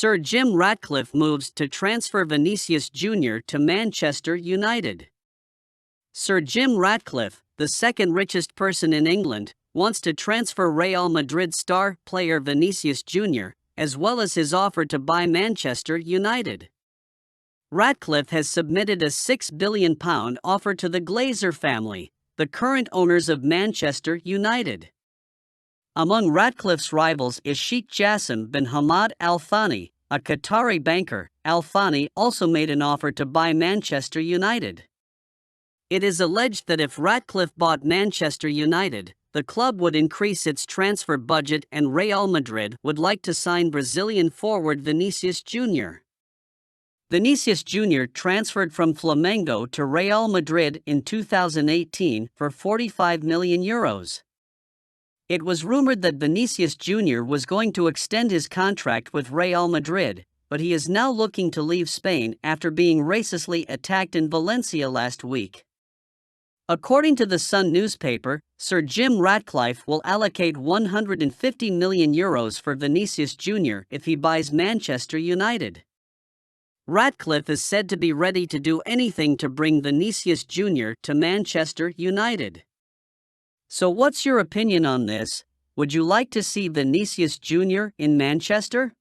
Sir Jim Ratcliffe moves to transfer Vinicius Junior to Manchester United. Sir Jim Ratcliffe, the second richest person in England, wants to transfer Real Madrid star player Vinicius Junior, as well as his offer to buy Manchester United. Ratcliffe has submitted a £6 billion offer to the Glazer family, the current owners of Manchester United. Among Ratcliffe's rivals is Sheikh Jassim bin Hamad Al Thani, a Qatari banker. Al Thani also made an offer to buy Manchester United. It is alleged that if Ratcliffe bought Manchester United, the club would increase its transfer budget and Real Madrid would like to sign Brazilian forward Vinicius Junior. Vinicius Junior transferred from Flamengo to Real Madrid in 2018 for €45 million. It was rumored that Vinicius Junior was going to extend his contract with Real Madrid, but he is now looking to leave Spain after being racistly attacked in Valencia last week. According to the Sun newspaper, Sir Jim Ratcliffe will allocate €150 million for Vinicius Junior if he buys Manchester United. Ratcliffe is said to be ready to do anything to bring Vinicius Junior to Manchester United. So what's your opinion on this? Would you like to see Vinicius Junior in Manchester?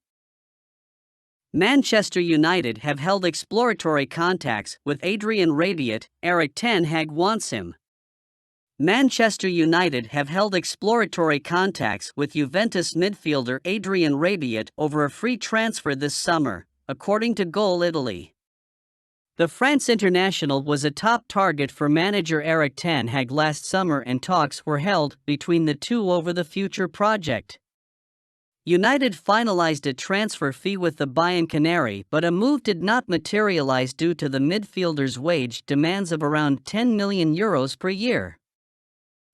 Manchester United have held exploratory contacts with Adrien Rabiot. Erik ten Hag wants him. Manchester United have held exploratory contacts with Juventus midfielder Adrien Rabiot over a free transfer this summer, according to Goal Italy. The France international was a top target for manager Erik ten Hag last summer and talks were held between the two over the future project. United finalized a transfer fee with the Bianconeri, but a move did not materialize due to the midfielder's wage demands of around €10 million per year.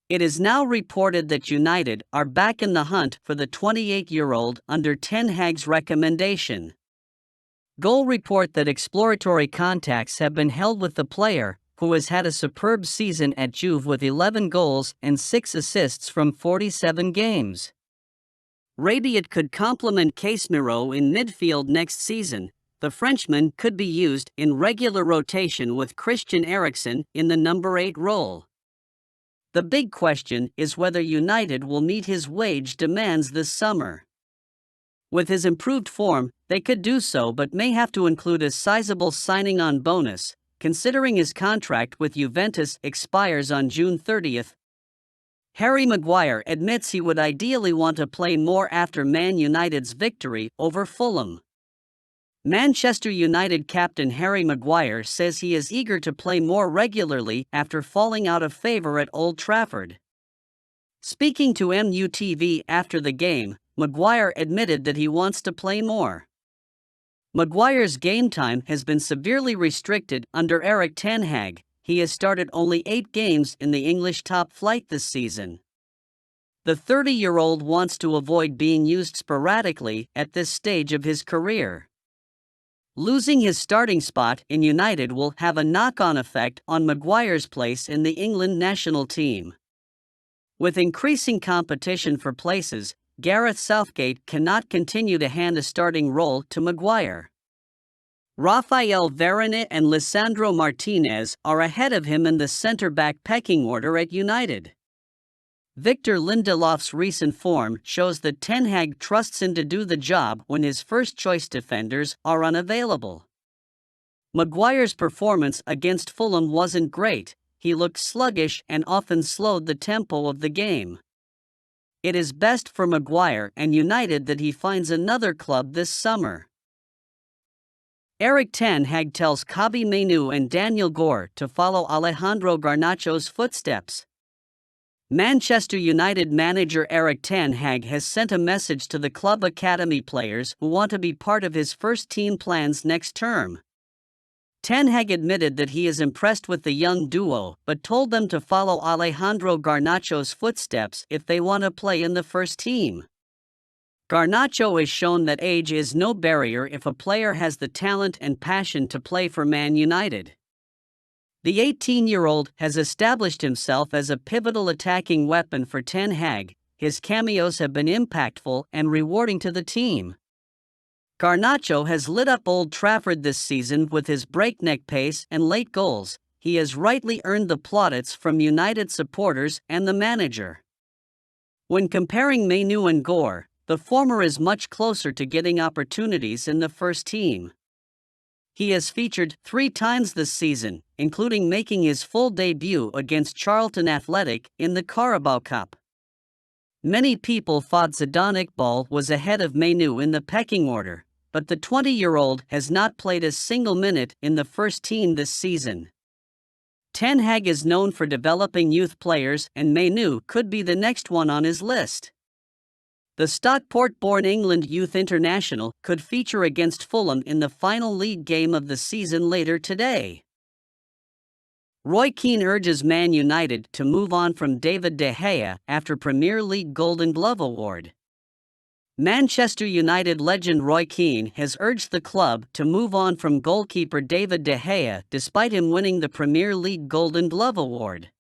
It is now reported that United are back in the hunt for the 28-year-old under ten Hag's recommendation. Goal report that exploratory contacts have been held with the player, who has had a superb season at Juve with 11 goals and 6 assists from 47 games. Rabiot could complement Casemiro in midfield next season. The Frenchman could be used in regular rotation with Christian Eriksen in the number 8 role. The big question is whether United will meet his wage demands this summer. With his improved form, they could do so but may have to include a sizable signing-on bonus, considering his contract with Juventus expires on June 30th. Harry Maguire admits he would ideally want to play more after Man United's victory over Fulham. Manchester United captain Harry Maguire says he is eager to play more regularly after falling out of favour at Old Trafford. Speaking to MUTV after the game, Maguire admitted that he wants to play more. Maguire's game time has been severely restricted under Erik ten Hag. He has started only 8 games in the English top flight this season. The 30-year-old wants to avoid being used sporadically at this stage of his career. Losing his starting spot in United will have a knock-on effect on Maguire's place in the England national team. With increasing competition for places, Gareth Southgate cannot continue to hand a starting role to Maguire. Rafael Varane and Lisandro Martinez are ahead of him in the centre-back pecking order at United. Victor Lindelof's recent form shows that ten Hag trusts him to do the job when his first-choice defenders are unavailable. Maguire's performance against Fulham wasn't great. He looked sluggish and often slowed the tempo of the game. It is best for Maguire and United that he finds another club this summer. Erik ten Hag tells Kobbie Mainoo and Daniel Gore to follow Alejandro Garnacho's footsteps. Manchester United manager Erik ten Hag has sent a message to the club academy players who want to be part of his first-team plans next term. Ten Hag admitted that he is impressed with the young duo, but told them to follow Alejandro Garnacho's footsteps if they want to play in the first team. Garnacho has shown that age is no barrier if a player has the talent and passion to play for Man United. The 18-year-old has established himself as a pivotal attacking weapon for ten Hag. His cameos have been impactful and rewarding to the team. Garnacho has lit up Old Trafford this season with his breakneck pace and late goals. He has rightly earned the plaudits from United supporters and the manager. When comparing Mainu and Gore, the former is much closer to getting opportunities in the first team. He has featured 3 times this season, including making his full debut against Charlton Athletic in the Carabao Cup. Many people thought Zidane Iqbal was ahead of Mainu in the pecking order, but the 20-year-old has not played a single minute in the first team this season. Ten Hag is known for developing youth players, and Mainu could be the next one on his list. The Stockport-born England youth international could feature against Fulham in the final league game of the season later today. Roy Keane urges Man United to move on from David De Gea after Premier League Golden Glove Award. Manchester United legend Roy Keane has urged the club to move on from goalkeeper David De Gea despite him winning the Premier League Golden Glove Award.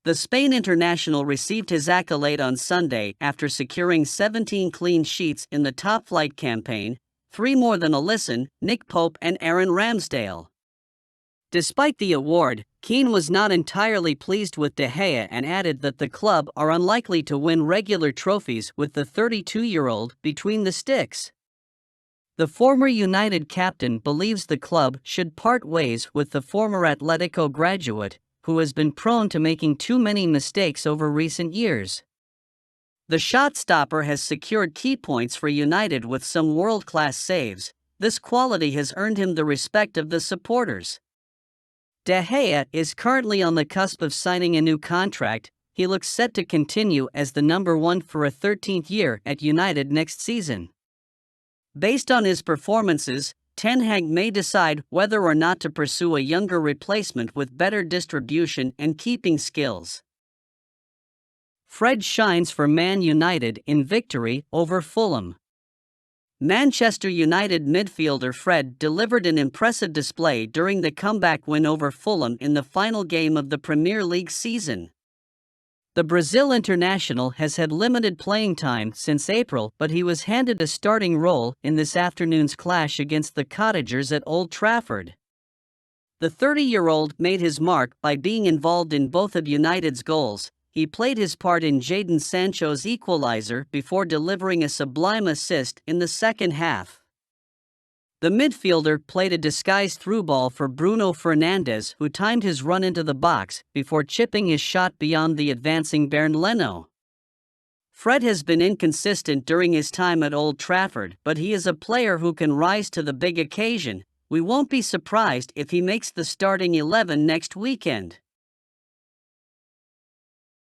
The Spain international received his accolade on Sunday after securing 17 clean sheets in the Top Flight campaign, 3 more than Alisson, Nick Pope and Aaron Ramsdale. Despite the award, Keane was not entirely pleased with De Gea and added that the club are unlikely to win regular trophies with the 32-year-old between the sticks. The former United captain believes the club should part ways with the former Atletico graduate, who has been prone to making too many mistakes over recent years. The shot-stopper has secured key points for United with some world-class saves. This quality has earned him the respect of the supporters. De Gea is currently on the cusp of signing a new contract. He looks set to continue as the number 1 for a 13th year at United next season. Based on his performances, Ten Hag may decide whether or not to pursue a younger replacement with better distribution and keeping skills. Fred shines for Man United in victory over Fulham. Manchester United midfielder Fred delivered an impressive display during the comeback win over Fulham in the final game of the Premier League season. The Brazil international has had limited playing time since April, but he was handed a starting role in this afternoon's clash against the Cottagers at Old Trafford. The 30-year-old made his mark by being involved in both of United's goals. He played his part in Jadon Sancho's equalizer before delivering a sublime assist in the second half. The midfielder played a disguised through ball for Bruno Fernandes, who timed his run into the box before chipping his shot beyond the advancing Bernd Leno. Fred has been inconsistent during his time at Old Trafford, but he is a player who can rise to the big occasion. We won't be surprised if he makes the starting 11 next weekend.